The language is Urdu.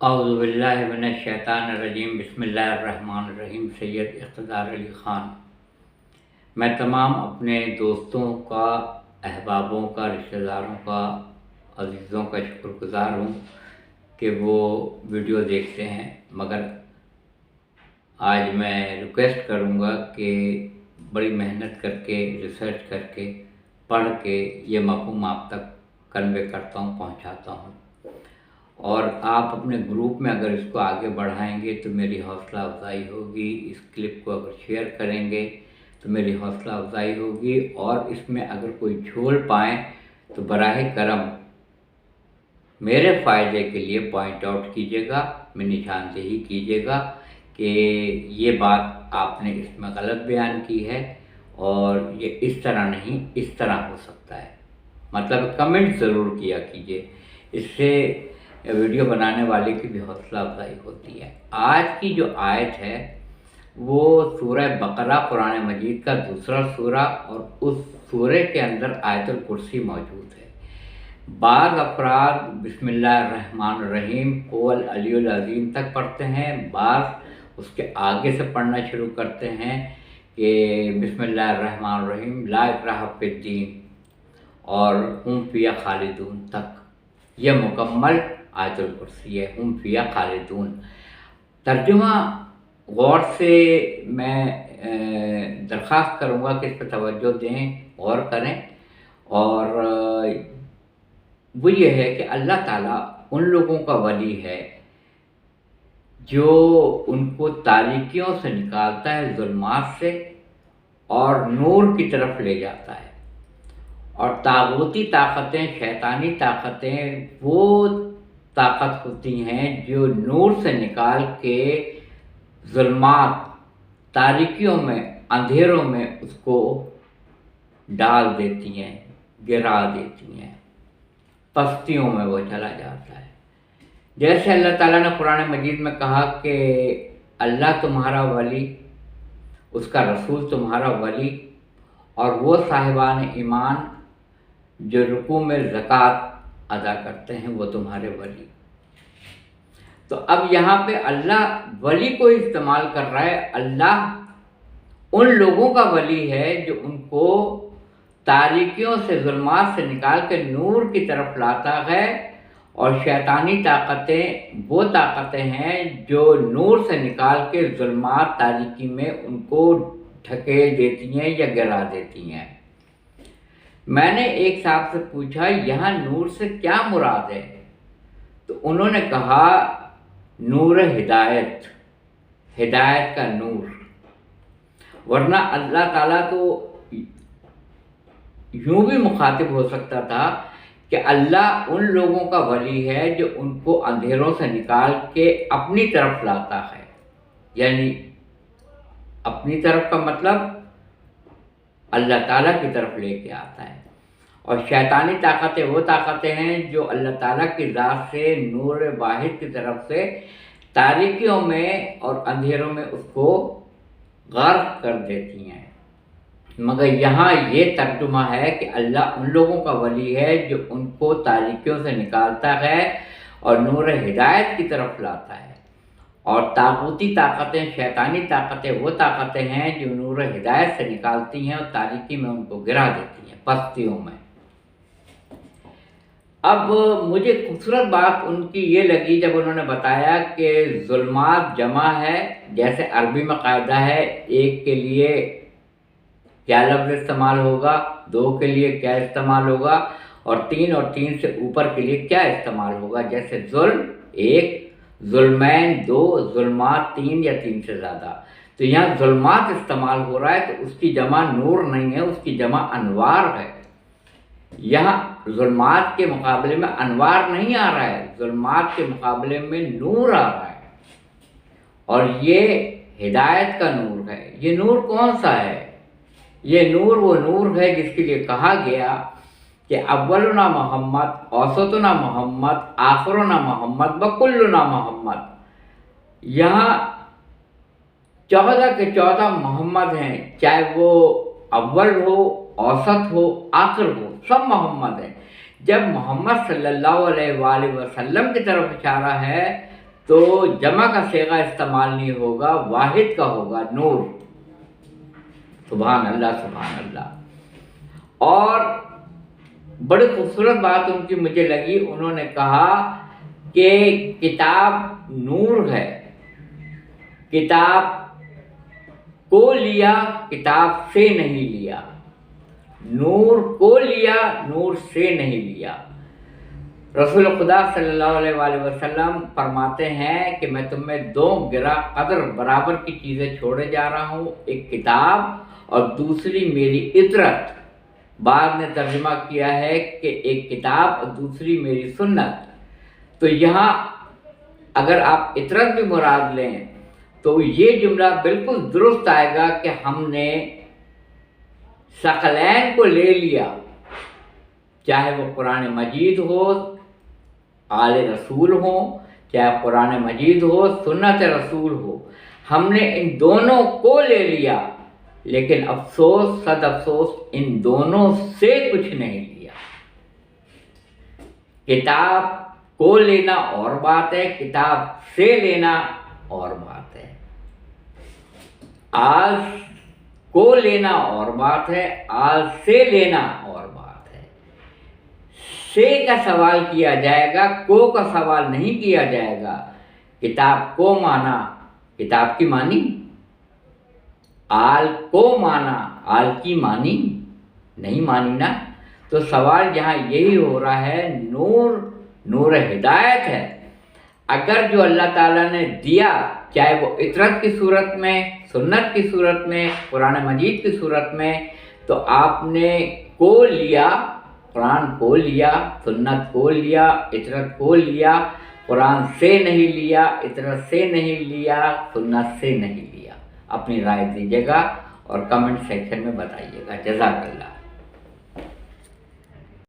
اعوذ باللہ من الشیطان الرجیم بسم اللہ الرحمن الرحیم سید اقتدار علی خان۔ میں تمام اپنے دوستوں کا، احبابوں کا، رشتہ داروں کا، عزیزوں کا شکر گزار ہوں کہ وہ ویڈیو دیکھتے ہیں، مگر آج میں ریکویسٹ کروں گا کہ بڑی محنت کر کے، ریسرچ کر کے، پڑھ کے یہ مفہوم آپ تک کنوے کرتا ہوں، پہنچاتا ہوں، اور آپ اپنے گروپ میں اگر اس کو آگے بڑھائیں گے تو میری حوصلہ افزائی ہوگی۔ اس کلپ کو اگر شیئر کریں گے تو میری حوصلہ افزائی ہوگی، اور اس میں اگر کوئی جھول پائیں تو براہ کرم میرے فائدے کے لیے پوائنٹ آؤٹ کیجیے گا، میں نشاندہی کیجیے گا کہ یہ بات آپ نے اس میں غلط بیان کی ہے اور یہ اس طرح نہیں، اس طرح ہو سکتا ہے۔ مطلب کمنٹ ضرور کیا کیجیے، اس سے ویڈیو بنانے والے کی بھی حوصلہ افزائی ہوتی ہے۔ آج کی جو آیت ہے وہ سورہ بقرہ قرآن مجید کا دوسرا سورہ، اور اس سورے کے اندر آیت الکرسی موجود ہے۔ بعض افراد بسم اللہ الرحمن الرحیم هو العلی العظیم تک پڑھتے ہیں، بعض اس کے آگے سے پڑھنا شروع کرتے ہیں کہ بسم اللہ الرحمن الرحیم لا اکراہ فی الدین اور ہم فیہا خالدون تک۔ یہ مکمل آیت الکرسی ہے، ہم فیہا خالدون۔ ترجمہ غور سے میں درخواست کروں گا کہ اس پہ توجہ دیں، غور کریں، اور وہ یہ ہے کہ اللہ تعالیٰ ان لوگوں کا ولی ہے جو ان کو تاریکیوں سے نکالتا ہے، ظلمات سے، اور نور کی طرف لے جاتا ہے۔ اور طاغوتی طاقتیں، شیطانی طاقتیں وہ طاقت ہوتی ہیں جو نور سے نکال کے ظلمات، تاریکیوں میں، اندھیروں میں اس کو ڈال دیتی ہیں، گرا دیتی ہیں، پستیوں میں وہ چلا جاتا ہے۔ جیسے اللہ تعالیٰ نے قرآن مجید میں کہا کہ اللہ تمہارا ولی، اس کا رسول تمہارا ولی، اور وہ صاحبان ایمان جو رکوع میں زکوٰۃ ادا کرتے ہیں وہ تمہارے ولی۔ تو اب یہاں پہ اللہ ولی کو استعمال کر رہا ہے۔ اللہ ان لوگوں کا ولی ہے جو ان کو تاریکیوں سے، ظلمات سے نکال کے نور کی طرف لاتا ہے، اور شیطانی طاقتیں وہ طاقتیں ہیں جو نور سے نکال کے ظلمات، تاریکی میں ان کو ڈھکیل دیتی ہیں یا گرا دیتی ہیں۔ میں نے ایک صاحب سے پوچھا یہاں نور سے کیا مراد ہے، تو انہوں نے کہا نور ہدایت، ہدایت کا نور۔ ورنہ اللہ تعالیٰ تو یوں بھی مخاطب ہو سکتا تھا کہ اللہ ان لوگوں کا ولی ہے جو ان کو اندھیروں سے نکال کے اپنی طرف لاتا ہے، یعنی اپنی طرف کا مطلب اللہ تعالیٰ کی طرف لے کے آتا ہے۔ اور شیطانی طاقتیں وہ طاقتیں ہیں جو اللہ تعالیٰ کی ذات سے، نور واحد کی طرف سے تاریکیوں میں اور اندھیروں میں اس کو غرق کر دیتی ہیں۔ مگر یہاں یہ ترجمہ ہے کہ اللہ ان لوگوں کا ولی ہے جو ان کو تاریکیوں سے نکالتا ہے اور نور ہدایت کی طرف لاتا ہے، اور طاغوتی طاقتیں، شیطانی طاقتیں وہ طاقتیں ہیں جو نور ہدایت سے نکالتی ہیں اور تاریکی میں ان کو گرا دیتی ہیں، پستیوں میں۔ اب مجھے خوبصورت بات ان کی یہ لگی جب انہوں نے بتایا کہ ظلمات جمع ہے، جیسے عربی میں قاعدہ ہے ایک کے لیے کیا لفظ استعمال ہوگا، دو کے لیے کیا استعمال ہوگا، اور تین سے اوپر کے لیے کیا استعمال ہوگا۔ جیسے ظلم ایک، ظلمین دو، ظلمات تین یا تین سے زیادہ۔ تو یہاں ظلمات استعمال ہو رہا ہے تو اس کی جمع نور نہیں ہے، اس کی جمع انوار ہے۔ یہاں ظلمات کے مقابلے میں انوار نہیں آ رہا ہے، ظلمات کے مقابلے میں نور آ رہا ہے، اور یہ ہدایت کا نور ہے۔ یہ نور کون سا ہے؟ یہ نور وہ نور ہے جس کے لیے کہا گیا کہ اولنا محمد، اوسطنا محمد، آخرنا محمد، وکلنا محمد۔ یہاں 14 کے 14 محمد ہیں، چاہے وہ اول ہو، اوسط ہو، آخر ہو، سب محمد ہیں۔ جب محمد صلی اللہ علیہ وآلہ وسلم کی طرف اشارہ ہے تو جمع کا صیغہ استعمال نہیں ہوگا، واحد کا ہوگا، نور۔ سبحان اللہ سبحان اللہ۔ اور بڑی خوبصورت بات ان کی مجھے لگی، انہوں نے کہا کہ کتاب نور ہے، کتاب کو لیا، کتاب سے نہیں لیا، نور کو لیا، نور سے نہیں لیا۔ رسول خدا صلی اللہ علیہ وآلہ وسلم فرماتے ہیں کہ میں تمہیں دو گرہ قدر برابر کی چیزیں چھوڑے جا رہا ہوں، ایک کتاب اور دوسری میری عطرت۔ بعض نے ترجمہ کیا ہے کہ ایک کتاب اور دوسری میری سنت۔ تو یہاں اگر آپ عطرت بھی مراد لیں تو یہ جملہ بالکل درست آئے گا کہ ہم نے ثقلین کو لے لیا، چاہے وہ قرآن مجید ہو، آل رسول ہو، چاہے قرآن مجید ہو، سنت رسول ہو، ہم نے ان دونوں کو لے لیا، لیکن افسوس صد افسوس ان دونوں سے کچھ نہیں لیا۔ کتاب کو لینا اور بات ہے، کتاب سے لینا اور بات ہے۔ آج کو لینا اور بات ہے، آج سے لینا اور بات ہے۔ سے کا سوال کیا جائے گا، کو کا سوال نہیں کیا جائے گا۔ کتاب کو مانا، کتاب کی مانی، آل کو مانا، آل کی مانی نہیں مانی نا۔ تو سوال یہاں یہی ہو رہا ہے، نور نور ہدایت ہے۔ اگر جو اللہ تعالیٰ نے دیا، چاہے وہ عطرت کی صورت میں، سنت کی صورت میں، قرآن مجید کی صورت میں، تو آپ نے کو لیا، قرآن کو لیا، سنت کو لیا، عطرت کو لیا، قرآن سے نہیں لیا، عطرت سے نہیں لیا، سنت سے نہیں لیا۔ اپنی رائے دیجیے گا اور کمنٹ سیکشن میں بتائیے گا۔ جزاک اللہ۔